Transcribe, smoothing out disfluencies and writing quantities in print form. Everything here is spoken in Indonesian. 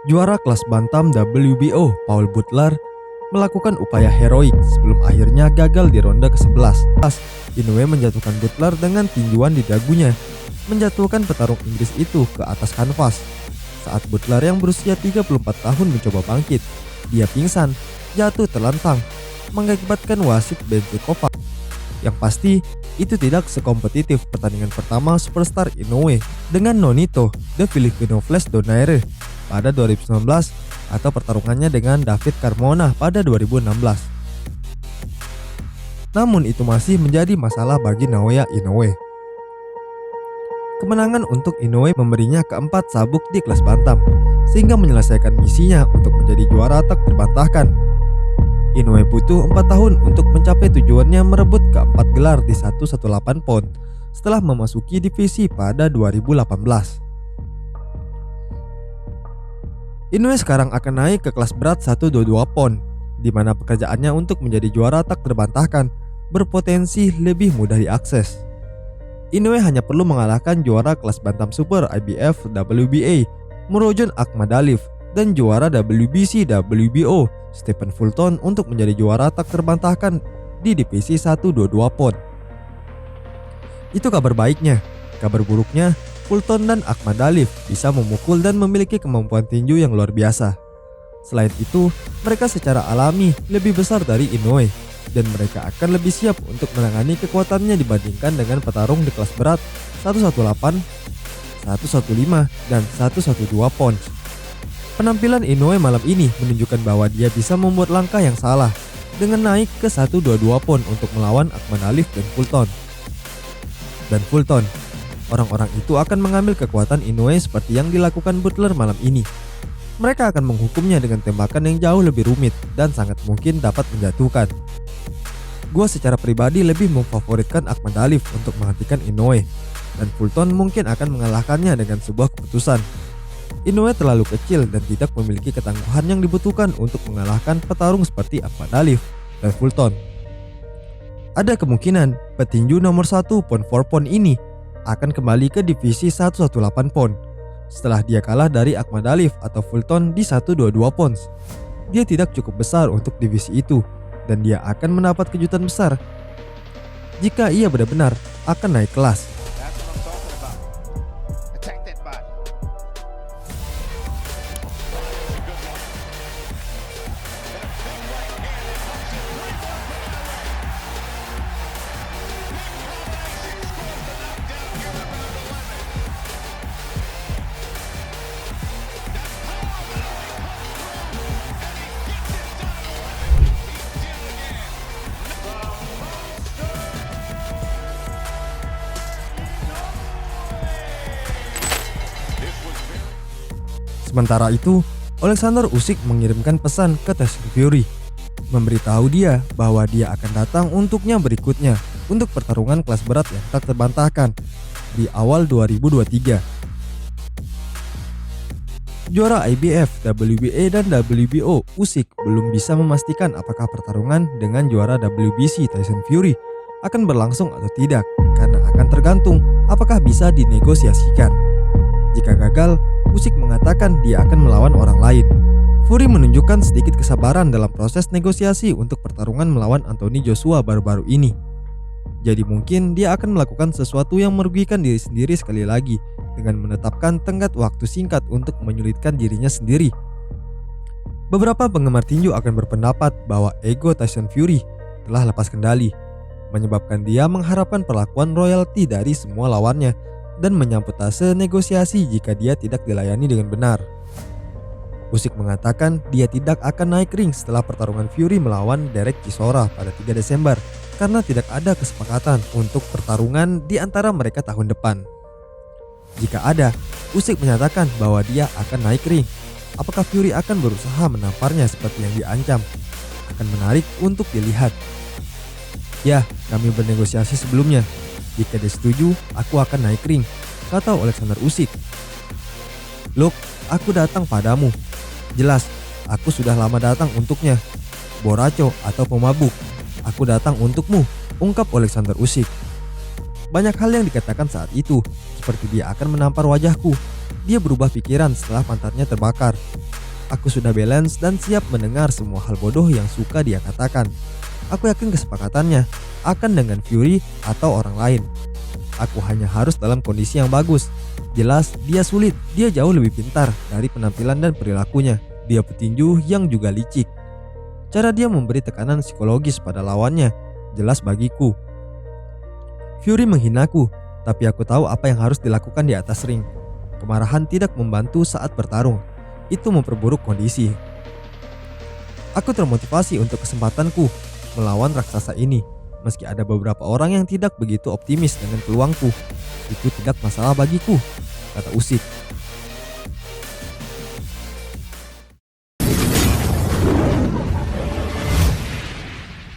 Juara kelas bantam WBO Paul Butler melakukan upaya heroik sebelum akhirnya gagal di ronde ke-11. Inoue menjatuhkan Butler dengan tinjuan di dagunya, menjatuhkan petarung Inggris itu ke atas kanvas. Saat Butler yang berusia 34 tahun mencoba bangkit, dia pingsan, jatuh terlentang, mengakibatkan wasit benci Kovac. Yang pasti, itu tidak sekompetitif pertandingan pertama superstar Inoue dengan Nonito The Filipino Flash Donaire pada 2019 atau pertarungannya dengan David Carmona pada 2016. Namun itu masih menjadi masalah bagi Naoya Inoue. Kemenangan untuk Inoue memberinya keempat sabuk di kelas bantam, sehingga menyelesaikan misinya untuk menjadi juara tak terbantahkan. Inoue butuh 4 tahun untuk mencapai tujuannya merebut keempat gelar di 118 pound setelah memasuki divisi pada 2018. Inoue sekarang akan naik ke kelas berat 122 pound, di mana pekerjaannya untuk menjadi juara tak terbantahkan berpotensi lebih mudah diakses. Inoue hanya perlu mengalahkan juara kelas bantam super IBF WBA Murodjon Akhmadaliev dan juara WBC WBO Stephen Fulton untuk menjadi juara tak terbantahkan di divisi 122 pound. Itu kabar baiknya. Kabar buruknya, Fulton dan Akhmadaliev bisa memukul dan memiliki kemampuan tinju yang luar biasa. Selain itu, mereka secara alami lebih besar dari Inoue, dan mereka akan lebih siap untuk menangani kekuatannya dibandingkan dengan petarung di kelas berat 118, 115, dan 112 pound. Penampilan Inoue malam ini menunjukkan bahwa dia bisa membuat langkah yang salah dengan naik ke 122 pound untuk melawan Akhmadaliev dan Fulton. Orang-orang itu akan mengambil kekuatan Inoue seperti yang dilakukan Butler malam ini. Mereka akan menghukumnya dengan tembakan yang jauh lebih rumit dan sangat mungkin dapat menjatuhkan. Gua secara pribadi lebih memfavoritkan Akhmadaliev untuk menghentikan Inoue, dan Fulton mungkin akan mengalahkannya dengan sebuah keputusan. Inoue terlalu kecil dan tidak memiliki ketangguhan yang dibutuhkan untuk mengalahkan petarung seperti Akhmadaliev dan Fulton. Ada kemungkinan petinju nomor 1 pound for pound ini akan kembali ke divisi 118 pound setelah dia kalah dari Akhmadaliev atau Fulton di 122 pounds. Dia tidak cukup besar untuk divisi itu, dan dia akan mendapat kejutan besar jika ia benar-benar akan naik kelas. Sementara itu, Alexander Usyk mengirimkan pesan ke Tyson Fury, memberitahu dia bahwa dia akan datang untuknya berikutnya untuk pertarungan kelas berat yang tak terbantahkan di awal 2023. Juara IBF, WBA, dan WBO, Usyk belum bisa memastikan apakah pertarungan dengan juara WBC Tyson Fury akan berlangsung atau tidak, karena akan tergantung apakah bisa dinegosiasikan. Jika gagal, Usyk mengatakan dia akan melawan orang lain. Fury menunjukkan sedikit kesabaran dalam proses negosiasi untuk pertarungan melawan Anthony Joshua baru-baru ini. Jadi mungkin dia akan melakukan sesuatu yang merugikan diri sendiri sekali lagi dengan menetapkan tenggat waktu singkat untuk menyulitkan dirinya sendiri. Beberapa penggemar tinju akan berpendapat bahwa ego Tyson Fury telah lepas kendali, menyebabkan dia mengharapkan perlakuan royalti dari semua lawannya dan menyamputase negosiasi jika dia tidak dilayani dengan benar. Usyk mengatakan dia tidak akan naik ring setelah pertarungan Fury melawan Derek Chisora pada 3 Desember karena tidak ada kesepakatan untuk pertarungan di antara mereka tahun depan. Jika ada, Usyk menyatakan bahwa dia akan naik ring. Apakah Fury akan berusaha menamparnya seperti yang diancam? Akan menarik untuk dilihat. Ya, kami bernegosiasi sebelumnya. Jika dia setuju, aku akan naik ring, kata Alexander Usyk. Look, aku datang padamu. Jelas, aku sudah lama datang untuknya. Boraco atau pemabuk, aku datang untukmu, ungkap Alexander Usyk. Banyak hal yang dikatakan saat itu, seperti dia akan menampar wajahku. Dia berubah pikiran setelah pantatnya terbakar. Aku sudah balance dan siap mendengar semua hal bodoh yang suka dia katakan. Aku yakin kesepakatannya akan dengan Fury atau orang lain. Aku hanya harus dalam kondisi yang bagus. Jelas dia sulit, dia jauh lebih pintar dari penampilan dan perilakunya. Dia petinju yang juga licik. Cara dia memberi tekanan psikologis pada lawannya jelas bagiku. Fury menghinaku, tapi aku tahu apa yang harus dilakukan di atas ring. Kemarahan tidak membantu saat bertarung. Itu memperburuk kondisi. Aku termotivasi untuk kesempatanku melawan raksasa ini. Meski ada beberapa orang yang tidak begitu optimis dengan peluangku. Itu tidak masalah bagiku, kata Usyk.